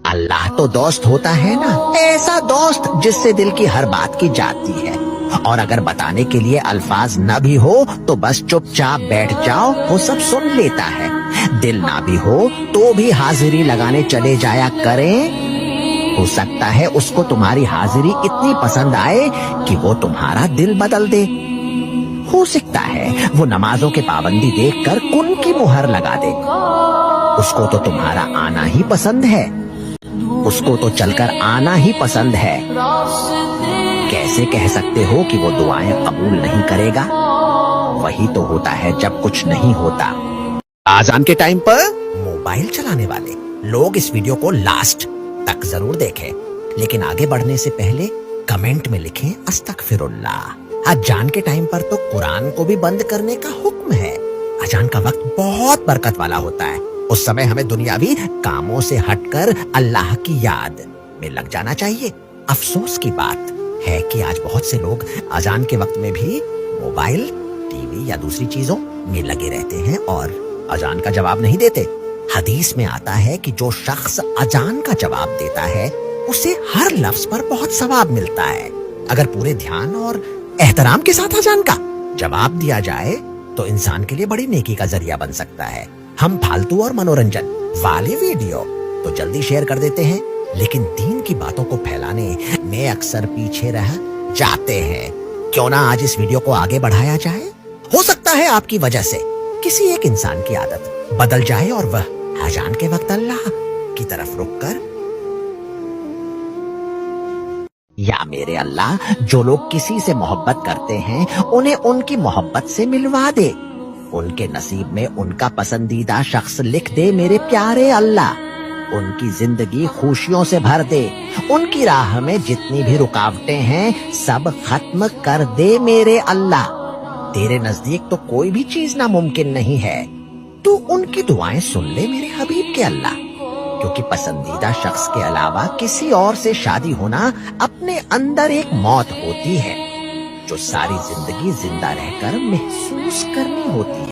اللہ تو دوست ہوتا ہے نا، ایسا دوست جس سے دل کی ہر بات کی جاتی ہے، اور اگر بتانے کے لیے الفاظ نہ بھی ہو تو بس چپ چاپ بیٹھ جاؤ، وہ سب سن لیتا ہے۔ دل نہ بھی ہو تو بھی حاضری لگانے چلے جایا کریں، ہو سکتا ہے اس کو تمہاری حاضری اتنی پسند آئے کہ وہ تمہارا دل بدل دے۔ ہو سکتا ہے وہ نمازوں کے پابندی دیکھ کر کن کی مہر لگا دے۔ اس کو تو تمہارا آنا ہی پسند ہے، اس کو تو چل کر آنا ہی پسند ہے۔ کیسے کہہ سکتے ہو کہ وہ دعائیں قبول نہیں کرے گا؟ وہی تو ہوتا ہے جب کچھ نہیں ہوتا۔ آذان کے ٹائم پر موبائل چلانے والے لوگ اس ویڈیو کو لاسٹ تک ضرور دیکھیں، لیکن آگے بڑھنے سے پہلے کمنٹ میں لکھیں استغفر اللہ۔ اذان کے ٹائم پر تو قرآن کو بھی بند کرنے کا حکم ہے۔ اذان کا وقت بہت برکت والا ہوتا ہے، اس سمے ہمیں دنیاوی کاموں سے ہٹ کر اللہ کی یاد میں لگ جانا چاہیے۔ افسوس کی بات ہے کہ آج بہت سے لوگ اذان کے وقت میں بھی موبائل، ٹی وی یا دوسری چیزوں میں لگے رہتے ہیں اور اذان کا جواب نہیں دیتے۔ حدیث میں آتا ہے کہ جو شخص اذان کا جواب دیتا ہے اسے ہر لفظ پر بہت ثواب ملتا ہے۔ اگر پورے دھیان اور احترام کے ساتھ اذان کا جواب دیا جائے تو انسان کے لیے بڑی نیکی کا ذریعہ بن سکتا ہے۔ ہم فالتو اور منورنجن والی ویڈیو تو جلدی شیئر کر دیتے ہیں، لیکن دین کی باتوں کو پھیلانے میں اکثر پیچھے رہ جاتے ہیں۔ کیوں نہ آج اس ویڈیو کو آگے بڑھایا جائے؟ ہو سکتا ہے آپ کی وجہ سے کسی ایک انسان کی عادت بدل جائے اور وہ اذان کے وقت اللہ کی طرف رک کر یا میرے اللہ جو لوگ کسی سے محبت کرتے ہیں انہیں ان کی محبت سے ملوا دے، ان کے نصیب میں ان کا پسندیدہ شخص لکھ دے میرے پیارے اللہ، ان کی زندگی خوشیوں سے بھر دے، ان کی راہ میں جتنی بھی رکاوٹیں ہیں سب ختم کر دے میرے اللہ۔ تیرے نزدیک تو کوئی بھی چیز ناممکن نہیں ہے، تو ان کی دعائیں سن لے میرے حبیب کے اللہ، کیونکہ پسندیدہ شخص کے علاوہ کسی اور سے شادی ہونا اپنے اندر ایک موت ہوتی ہے جو ساری زندگی زندہ رہ کر محسوس کرنی ہوتی ہے۔